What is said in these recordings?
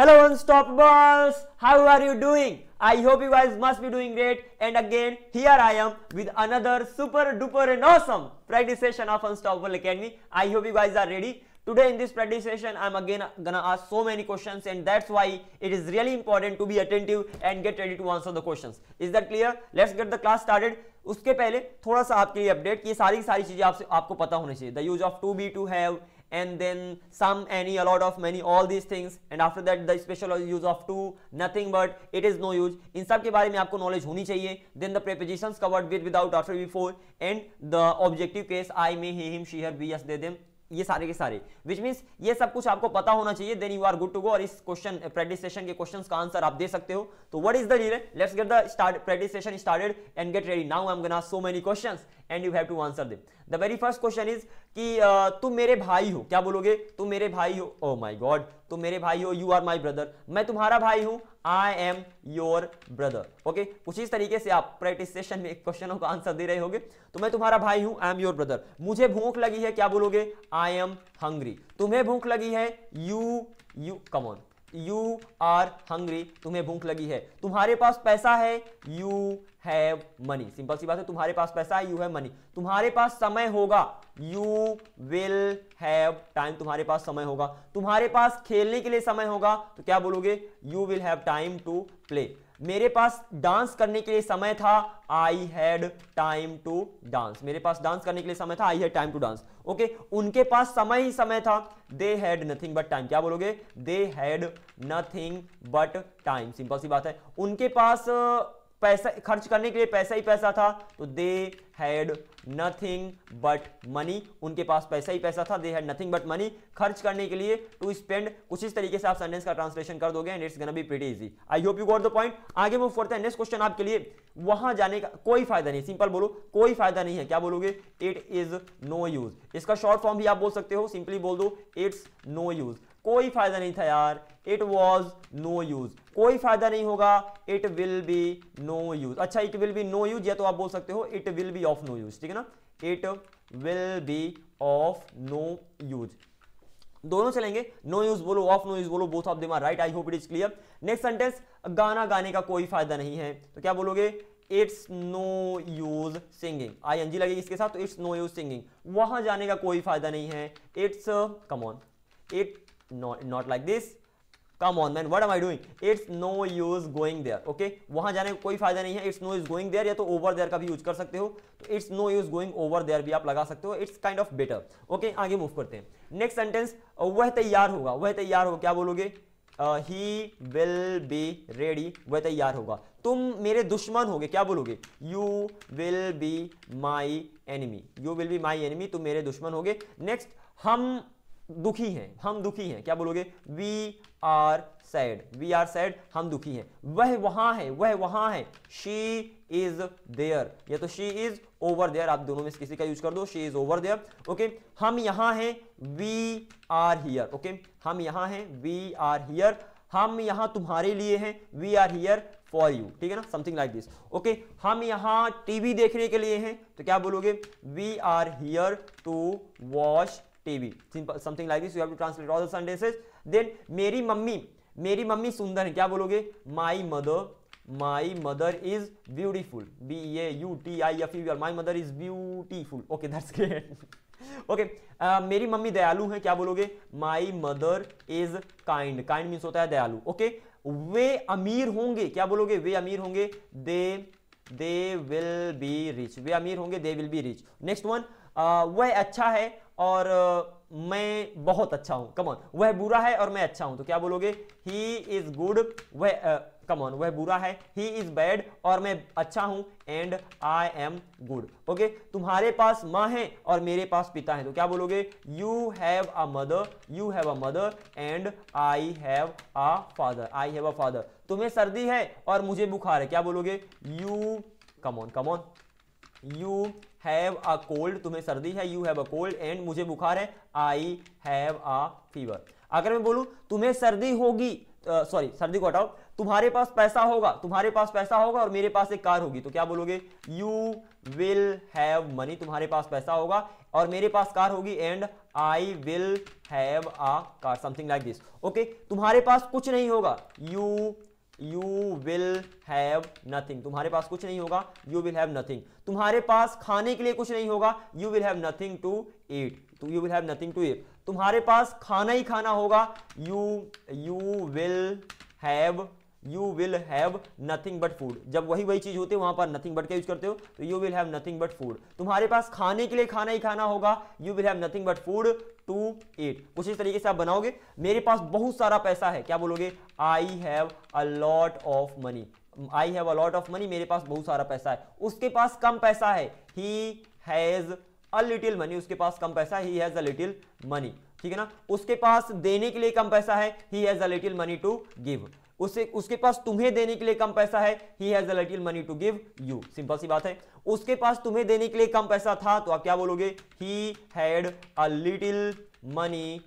Hello Unstoppables, how are you doing? I hope you guys must be doing great, and again here I am with another super duper and awesome practice session of Unstoppable Academy. I hope you guys are ready. Today in this practice session I'm again gonna ask so many questions, and that's why it is really important to be attentive and get ready to answer the questions. Is that clear? Let's get the class started. उसके पहले थोड़ा सा आपके लिए update, ये सारी चीजें आपको पता होनी चाहिए. The use of to be, to have, and then some, any, a lot of, many, all these things, and after that the special use of to, nothing but, it is, no use, इन सब के बारे में आपको knowledge होनी चाहिए. Then the prepositions covered with, without, after, before, and the objective case I, me, he, him, she, her, we, us, they, them, ये सारे के सारे, विच मीन्स ये सब कुछ आपको पता होना चाहिए. Then you are good to go. और इस क्वेश्चन प्रैक्टिस सेशन के क्वेश्चंस का आंसर आप दे सकते हो. तो what is the delay? Let's get the start practice session started and get ready. Now I am gonna ask so many questions and you have to answer them. The very first question is कि तुम मेरे भाई हो. क्या बोलोगे? तुम मेरे भाई हो. ओह माय गॉड, तुम मेरे भाई हो. You are my brother. मैं तुम्हारा भाई हूं. I am your brother. Okay, कुछ इस तरीके से आप प्रैक्टिस सेशन में क्वेश्चनों का आंसर दे रहे होगे. तो मैं तुम्हारा भाई हूं. I am your brother. मुझे भूख लगी है. क्या बोलोगे? I am hungry. तुम्हें भूख लगी है. You come on, you are hungry. तुम्हें भूख लगी है. तुम्हारे पास पैसा है. You have money. सिंपल सी बात है, तुम्हारे पास पैसा है, यू हैव मनी. तुम्हारे पास समय होगा. You will have time. तुम्हारे पास समय होगा. तुम्हारे पास खेलने के लिए समय होगा. तो क्या बोलोगे? You will have time to play. मेरे पास डांस करने के लिए समय था. I had time to dance. मेरे पास डांस करने के लिए समय था. I had time to dance. Okay, उनके पास समय ही समय था. They had nothing but time. क्या बोलोगे? They had nothing but time. Simple सी बात है. उनके पास पैसा खर्च करने के लिए पैसा ही पैसा था. तो दे हैड नथिंग बट मनी. उनके पास पैसा ही पैसा था. They had nothing but money. खर्च करने के लिए टू स्पेंड. कुछ इस तरीके से आप सेंटेंस का ट्रांसलेशन कर दोगे and it's gonna be pretty easy. I hope you got the point. आगे मूव करते हैं. नेक्स्ट क्वेश्चन आपके लिए. वहां जाने का कोई फायदा नहीं. सिंपल बोलो, कोई फायदा नहीं है. क्या बोलोगे? It is no use. इसका शॉर्ट फॉर्म भी आप बोल सकते हो. सिंपली बोल दो इट्स नो यूज. कोई फायदा नहीं था यार. It was no use. कोई फायदा नहीं होगा. It will be no use. अच्छा, it will be no use, या तो आप बोल सकते हो it will be of no use. ठीक है ना? It will be of no use. दोनों चलेंगे. नो यूज बोलो, ऑफ नो यूज बोलो, both of them are right. I hope it is clear. Next sentence, गाना गाने का कोई फायदा नहीं है. तो क्या बोलोगे? It's no use singing. ING लगेगी इसके साथ. तो इट्स नो यूज सिंगिंग. वहां जाने का कोई फायदा नहीं है. It's come on, it not like this. Come on man, what am I doing? It's no use going there. Okay, वहां जाने का कोई फायदा नहीं है. It's no use going there, या तो over there का भी यूज कर सकते हो. तो it's no use going over there भी आप लगा सकते हो. It's kind of better. Okay, आगे मूव करते हैं. नेक्स्ट सेंटेंस, वह तैयार होगा. वह तैयार होगा. क्या बोलोगे? He will be ready. वह तैयार होगा. तुम मेरे दुश्मन होगे. क्या बोलोगे? You will be my enemy. You will be my enemy. तुम मेरे दुश्मन होगे. नेक्स्ट, हम दुखी हैं. हम दुखी हैं. क्या बोलोगे? We are sad. We are sad. हम दुखी हैं. वह वहां है. वह वहां है. शी इज देयर, या तो शी इज ओवर देयर. आप दोनों में किसी का यूज कर दो. She is over there. Okay, हम यहां हैं. We are here. ओके, हम यहां हैं. We are here. हम यहां तुम्हारे लिए हैं. We are here for you. ठीक है ना? Something like this. ओके, हम यहां टीवी देखने के लिए हैं. तो क्या बोलोगे? We are here to watch TV. Simple, something like this. You have to translate all the sentences. Then मेरी मम्मी सुंदर है. क्या बोलोगे? My mother is beautiful. BEAUTIFUL. My mother is beautiful. Okay, that's great. Okay, मेरी mummy दयालु है. क्या बोलोगे? My mother is kind. Kind means होता है दयालु. Okay, वे अमीर होंगे. क्या बोलोगे? वे अमीर होंगे. They will be rich. वे अमीर होंगे. They will be rich. Next one, वह अच्छा है और मैं बहुत अच्छा हूं. Come on. वह बुरा है और मैं अच्छा हूं. तो क्या बोलोगे? He is good. वह कम ऑन, वह बुरा है. ही इज बैड और मैं अच्छा हूं. And I am good. Okay, तुम्हारे पास माँ है और मेरे पास पिता है. तो क्या बोलोगे? You have a mother. You have a mother and I have a father. I have a father. तुम्हें सर्दी है और मुझे बुखार है. क्या बोलोगे? You come on, you have a cold. तुम्हें सर्दी है. You have a cold. And मुझे बुखार है. आई हैव अ फीवर. अगर मैं बोलूं तुम्हें सर्दी होगी, सॉरी सर्दी को हटाओ, तुम्हारे पास पैसा होगा, तुम्हारे पास पैसा होगा और मेरे पास एक कार होगी, तो क्या बोलोगे? यू विल हैव मनी, तुम्हारे पास पैसा होगा और मेरे पास कार होगी, and I will have a car, something like this. Okay, तुम्हारे पास कुछ नहीं होगा, यू विल हैव नथिंग, तुम्हारे पास कुछ नहीं होगा, यू विल हैव नथिंग। तुम्हारे पास खाने के लिए कुछ नहीं होगा, you will have nothing to eat, तो you will have nothing to eat. तुम्हारे पास खाना ही खाना होगा, you will have nothing but food. जब वही चीज होती है वहां पर नथिंग बट का यूज करते हो, तो you will have nothing but food. तुम्हारे पास खाने के लिए खाना ही खाना होगा, you will have nothing but food to eat. कुछ इस तरीके से आप बनाओगे। मेरे पास बहुत सारा पैसा है, क्या बोलोगे? I have a lot of money, I have a lot of money, मेरे पास बहुत सारा पैसा है। उसके पास कम पैसा है, he has a little money, उसके पास कम पैसा है, he has a little money, ठीक है ना। उसके पास देने के लिए कम पैसा है, he has a little money to give. उसके पास तुम्हें देने के लिए कम पैसा है, he has a little money to give you, simple सी बात है। उसके पास तुम्हें देने के लिए कम पैसा था, तो आप क्या बोलोगे? He had a little money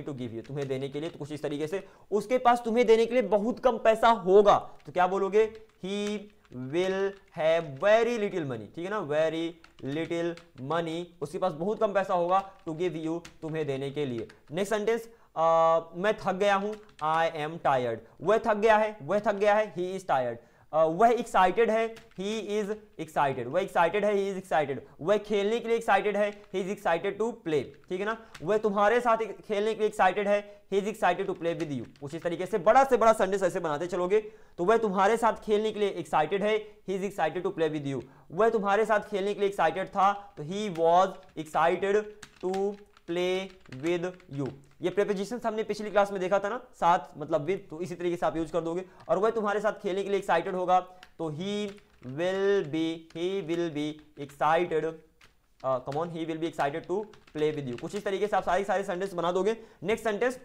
to give you, तुम्हें देने के लिए। तो कुछ इस तरीके से। उसके पास तुम्हें देने के लिए बहुत कम पैसा होगा, तो क्या बोलोगे? ही will have very little money, ठीक है ना, वेरी लिटिल मनी, उसके पास बहुत कम पैसा होगा टू गिव यू, तुम्हें देने के लिए। नेक्स्ट सेंटेंस, मैं थक गया हूं, आई एम टायर्ड। वह थक गया है, ही इज टायर्ड। वह एक्साइटेड है, ही इज एक्साइटेड। वह एक्साइटेड है, ही इज एक्साइटेड। वह खेलने के लिए एक्साइटेड है, he is excited to play, ठीक है ना। वह तुम्हारे साथ खेलने के लिए एक्साइटेड है, he is excited to play with you. उस तरीके से बड़ा सेंटेंस ऐसे बनाते चलोगे। तो वह तुम्हारे साथ खेलने के लिए एक्साइटेड है, he is excited to play with you. वह तुम्हारे साथ खेलने के लिए एक्साइटेड था, तो he was excited to play with you. ये प्रीपोजिशंस हमने पिछली क्लास में देखा था ना, साथ मतलब विद, तो इसी तरीके से आप यूज कर दोगे। और वह तुम्हारे साथ खेलने के लिए एक्साइटेड होगा, तो he will be excited, come on, he will be excited to play with you. कुछ इस तरीके से आप सारे सेंटेंस बना दोगे। नेक्स्ट सेंटेंस,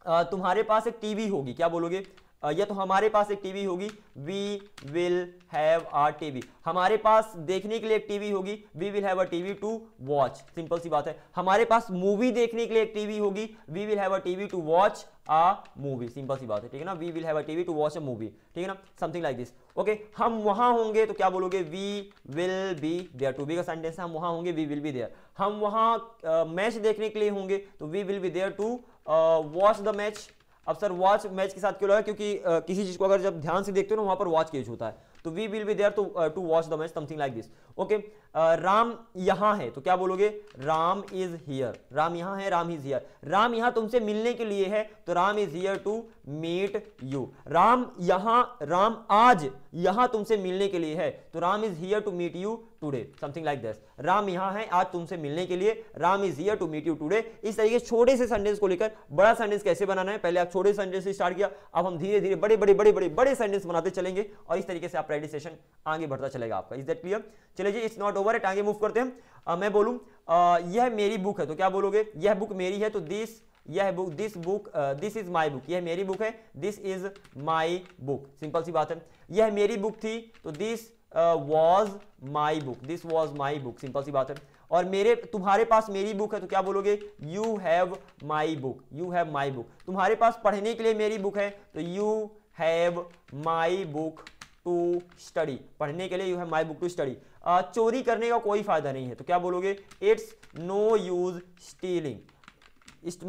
तुम्हारे पास एक टीवी होगी, क्या बोलोगे? या तो हमारे पास एक टीवी होगी, we will have a TV. हमारे पास देखने के लिए एक टीवी होगी, we will have a TV to watch, simple सी बात है। हमारे पास मूवी देखने के लिए एक टीवी होगी, we will have a TV to watch a movie, simple सी बात है, ठीक है ना। We will have a TV to watch a movie, ठीक है ना, समथिंग लाइक दिस। ओके, हम वहां होंगे, तो क्या बोलोगे? We will be there. To be का सेंटेंस है, हम वहां होंगे, वी विल बी देयर। हम वहां मैच देखने के लिए होंगे, तो we will be there to watch the match. अब सर वॉच मैच के साथ क्यों लगा? क्योंकि किसी चीज को अगर जब ध्यान से देखते हो ना, वहां पर वॉच का यूज होता है, तो we will be there to watch the match, something like this. Okay, Ram यहां है, तो क्या बोलोगे? Ram is here. राम यहां है, राम इज हियर। राम यहां तुमसे मिलने के लिए है, तो Ram is here to meet you. Ram आज यहां तुमसे मिलने के लिए है, तो Ram is here to meet you today, something like this. Ram यहां है आज तुमसे मिलने के लिए, Ram is here to meet you today. इस तरीके छोटे से सेंटेंस को लेकर बड़ा सेंटेंस कैसे बनाना है, पहले आप छोटे सेंटेंस से स्टार्ट किया, अब हम धीरे धीरे बड़े सेंटेंस बनाते चलेंगे, और इस तरीके से आप प्रैक्टिस सेशन आगे बढ़ता चलेगा आपका। Is that clear? चलिए जी, इट्स नॉट ओवर एट, आगे मूव करते हैं। मैं बोलूं यह मेरी बुक है, तो क्या बोलोगे? यह बुक मेरी है, तो दिस इज माई बुक। यह मेरी बुक है, this is my book, simple सी बात है। यह मेरी बुक थी, तो this was my book, this was my book, simple सी बात है। और तुम्हारे पास मेरी बुक है, तो क्या बोलोगे? You have my book, you have my book. तुम्हारे पास पढ़ने के लिए मेरी बुक है, तो you have my book to study. पढ़ने के लिए you have my book to study. चोरी करने का कोई फायदा नहीं है, तो क्या बोलोगे? It's no use stealing, it's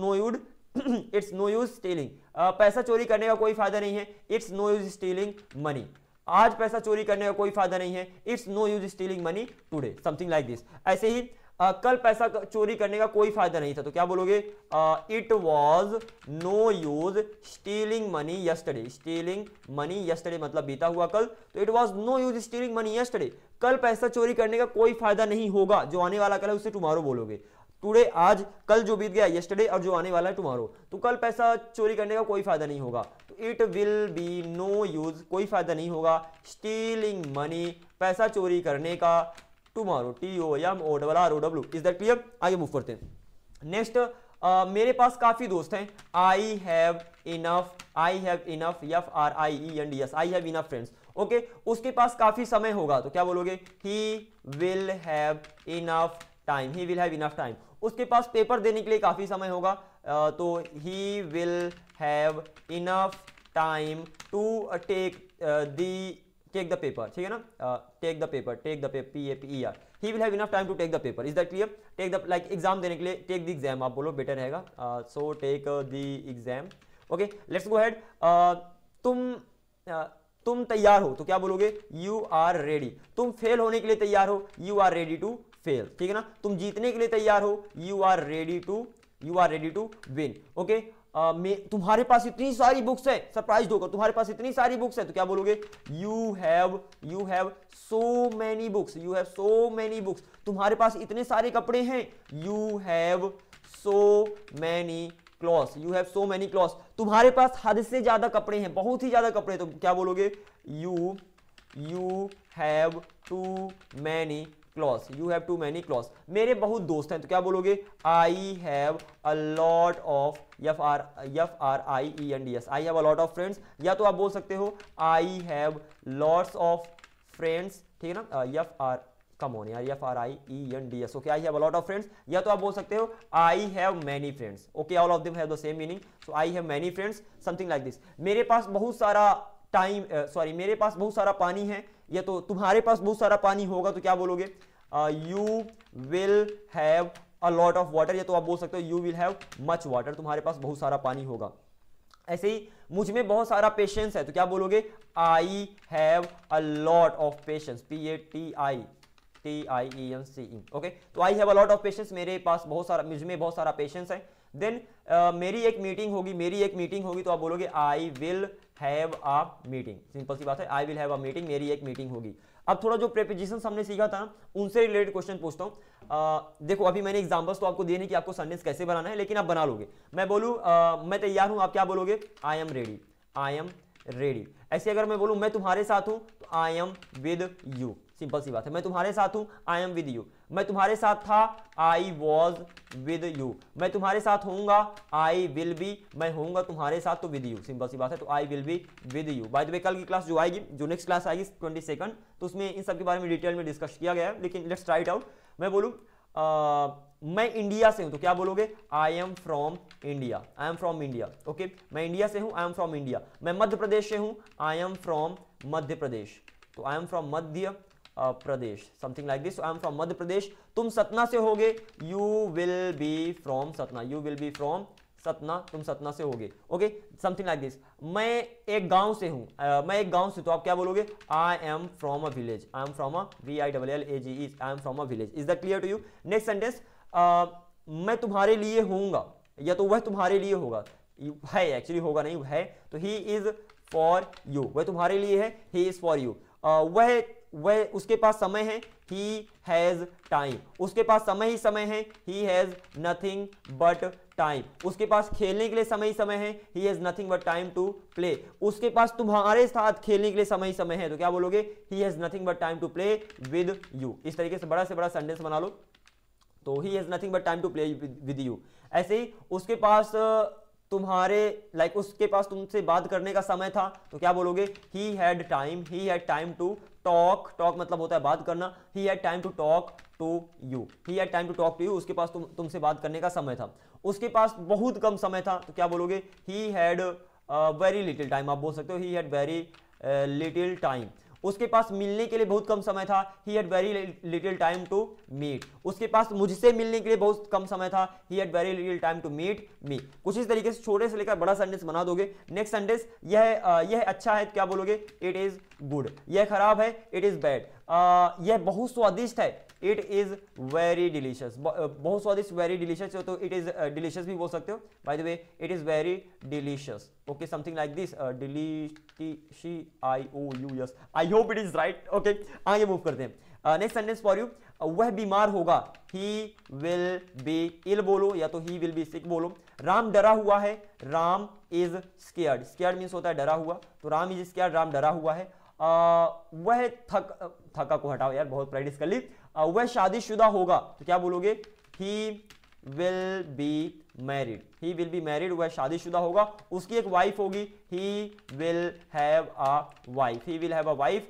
no use stealing. पैसा चोरी करने का कोई फायदा नहीं है, it's no use stealing money. आज पैसा चोरी करने का कोई फायदा नहीं है, it's no use stealing money today, something like this. ऐसे ही कल पैसा चोरी करने का कोई फायदा नहीं था, तो क्या बोलोगे? It was no use stealing money yesterday. Stealing money yesterday मतलब बीता हुआ कल, तो it was no use stealing money yesterday. कल पैसा चोरी करने का कोई फायदा नहीं होगा, जो आने वाला कल है उसे टुमारो बोलोगे। टुडे आज, कल जो बीत गया यस्टरडे, और जो आने वाला है टुमारो। तो कल पैसा चोरी करने का कोई फायदा नहीं होगा, तो it will be no use, कोई फायदा नहीं होगा, स्टीलिंग मनी, पैसा चोरी करने का, tomorrow, TOMORROW। Is that clear? आगे मूव करते हैं। नेक्स्ट, मेरे पास काफी दोस्त हैं, I have enough, FRIENDS, I have enough friends. Okay, उसके पास काफी समय होगा, तो क्या बोलोगे? ही will have enough time, he will have enough time. उसके पास पेपर देने के लिए काफी समय होगा, तो he will have enough time to take the paper, ठीक है ना, take the paper, PAPER, he will have enough time to take the paper, is that clear? Take the like exam देने के लिए, टेक द एग्जाम आप बोलो, better रहेगा, so take the exam. Okay, let's go ahead. तुम तैयार हो तो क्या बोलोगे? You are ready. तुम फेल होने के लिए तैयार हो, you are ready to fail, ठीक है ना। तुम जीतने के लिए तैयार हो, you are ready to win. Okay, तुम्हारे पास इतनी सारी बुक्स है, सरप्राइज होकर तुम्हारे पास इतनी सारी बुक्स है तो क्या बोलोगे? You have so many books, you have so many books. तुम्हारे पास इतने सारे कपड़े हैं, you have so many clothes, you have so many clothes. तुम्हारे पास हद से ज्यादा कपड़े हैं, बहुत ही ज्यादा कपड़े, तो क्या बोलोगे? You have too many clothes, you have too many clothes. मेरे बहुत दोस्त हैं तो क्या बोलोगे? I have a lot of, FRIENDS, I have a lot of friends. या तो आप बोल सकते हो I have lots of friends, ठीक है ना, कम ऑन यार, FRIENDS, okay, I have a lot of friends. या तो आप बोल सकते हो I have many friends, okay, all of them have the same meaning, so I have many friends, something like this. मेरे पास बहुत सारा मेरे पास बहुत सारा पानी है, या तो तुम्हारे पास बहुत सारा पानी होगा तो क्या बोलोगे? You will have a lot of water, या तो आप बोल सकते हो you will have much water, तुम्हारे पास बहुत सारा पानी होगा। ऐसे ही मुझ में बहुत सारा पेशेंस है तो क्या बोलोगे? I have a lot of patience, PATIENCE, okay. तो I have a lot of patience, मेरे पास बहुत सारा, मुझ में बहुत सारा पेशेंस है। देन मेरी एक मीटिंग होगी तो आप बोलोगे I will have a meeting, simple सी बात है, I will have a meeting, मेरी एक मीटिंग होगी। अब थोड़ा जो प्रीपोजिशंस हमने सीखा था उनसे रिलेटेड क्वेश्चन पूछता हूं। देखो अभी मैंने एग्जांपल्स तो आपको दिए नहीं कि आपको सेंटेंस कैसे बनाना है, लेकिन आप बना लोगे। मैं बोलूं मैं तैयार हूं, आप क्या बोलोगे? I am ready. ऐसे अगर मैं बोलूं मैं तुम्हारे साथ हूं तो I am with you, simple सी बात है, मैं तुम्हारे साथ हूं, आई एम विद यू। मैं तुम्हारे साथ था, आई वॉज विद यू। मैं तुम्हारे साथ होऊंगा, आई विल बी, मैं होऊंगा तुम्हारे साथ तो विद यू, सिंपल सी बात है, तो I will be with you. By the way कल की क्लास जो आएगी, जो नेक्स्ट क्लास आएगी 22 तो उसमें इन सब के बारे में डिटेल में डिस्कस किया गया है, लेकिन लेट्स ट्राई इट आउट। मैं बोलूं मैं इंडिया से हूं तो क्या बोलोगे? I am from India, okay, मैं इंडिया से हूं, आई एम फ्रॉम इंडिया। मैं मध्य प्रदेश से हूं, I am from Madhya Pradesh, तो I am from Madhya Pradesh, something like this, I am from Madhya Pradesh. तुम सतना से होगे, you will be from Satna, तुम सतना से होगे, ओके, समथिंग लाइक दिस। मैं एक गांव से हूं, तो आप क्या बोलोगे? I am from a village, I am from a VILLAGE, I am from a village. Is that clear to you? Next sentence, मैं तुम्हारे लिए होऊंगा, या तो वह तुम्हारे लिए होगा, है एक्चुअली होगा नहीं है, तो ही इज फॉर यू, वह तुम्हारे लिए है, ही इज फॉर यू। वह उसके पास समय है, he has time, उसके पास समय ही समय है, he has nothing but time, उसके पास खेलने के लिए समय ही समय है, he has nothing but time to play, उसके पास तुम्हारे साथ खेलने के लिए समय ही समय है तो क्या बोलोगे? he has nothing but time to play with you। इस तरीके से बड़ा सेंटेंस बना लो, तो he has nothing but time to play with you। ऐसे ही उसके पास उसके पास तुमसे बात करने का समय था तो क्या बोलोगे? he had time to talk मतलब होता है बात करना, he had time to talk to you, उसके पास तुमसे बात करने का समय था। उसके पास बहुत कम समय था तो क्या बोलोगे? he had very little time, आप बोल सकते हो he had very little time। उसके पास मिलने के लिए बहुत कम समय था, he had very little time to meet, उसके पास मुझसे मिलने के लिए बहुत कम समय था, he had very little time to meet me। कुछ इस तरीके से छोटे से लेकर बड़ा सेंटेंस बना दोगे। नेक्स्ट सेंटेंस, यह अच्छा है तो क्या बोलोगे? It is good. यह खराब है, इट इज बैड। यह बहुत स्वादिष्ट है, इट इज वेरी डिलीशियस, बहुत स्वादिष्ट, वेरी डिलीशियस, तो इट इज डिलीशियस भी बोल सकते हो। By the way it is very delicious, okay, something like this, DELICIOUS। I hope it is right, okay, आगे मूव करते हैं। नेक्स्ट सेंटेंस फॉर यू, वह बीमार होगा, ही विल बी इल बोलो, या तो ही विल बी सिक बोलो। राम डरा हुआ है, राम इज स्केयर्ड मीन्स होता है डरा हुआ, तो राम इज स्केयर्ड, राम डरा हुआ है। वह थका को हटाओ यार, बहुत प्रैक्टिस कर ली। वह शादीशुदा होगा तो क्या बोलोगे? ही विल बी मैरिड, वह शादीशुदा होगा। उसकी एक वाइफ होगी, ही विल हैव अ वाइफ,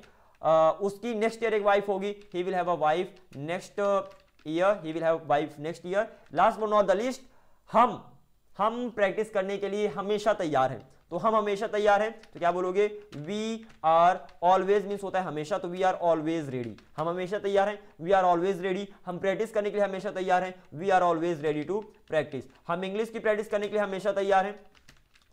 उसकी नेक्स्ट ईयर एक वाइफ होगी, ही will have a wife next year, he will have wife next year. Last but not the least, हम प्रैक्टिस करने के लिए हमेशा तैयार हैं। तो हम हमेशा तैयार हैं तो क्या बोलोगे, वी आर ऑलवेज मींस होता है हमेशा, तो वी आर ऑलवेज रेडी। हम हमेशा तैयार हैं, वी आर ऑलवेज रेडी। हम प्रैक्टिस करने के लिए हमेशा तैयार हैं, we are always ready to practice. हम इंग्लिश की प्रैक्टिस करने के लिए हमेशा तैयार हैं,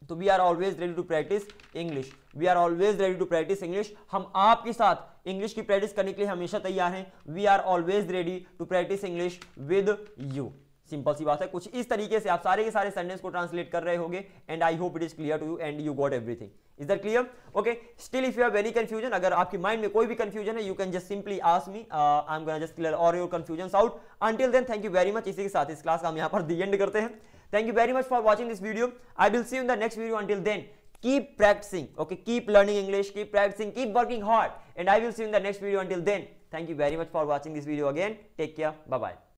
तो we are always ready to practice English. We are always ready to practice English. हम आपके साथ इंग्लिश की प्रैक्टिस करने के लिए हमेशा तैयार हैं, we are always ready to practice English with you. Simple सी बात है। कुछ इस तरीके से आप सारे के सारे सेंटेंस को ट्रांसलेट कर रहे होंगे and I hope it is clear to you and you got everything. Is that clear? Okay, still if you have any confusion, अगर आपके माइंड में कोई भी कंफ्यूजन है, you can just simply ask me, I am gonna just clear all your confusions out. Until then, thank you very much. इसी के साथ इस क्लास का हम यहां पर दी एंड करते हैं। Thank you very much for watching this video. I will see you in the next video. Until then, keep practicing. Okay, keep learning English, keep practicing, keep working hard. And I will see you in the next video. Until then, thank you very much for watching this video again. Take care. Bye-bye.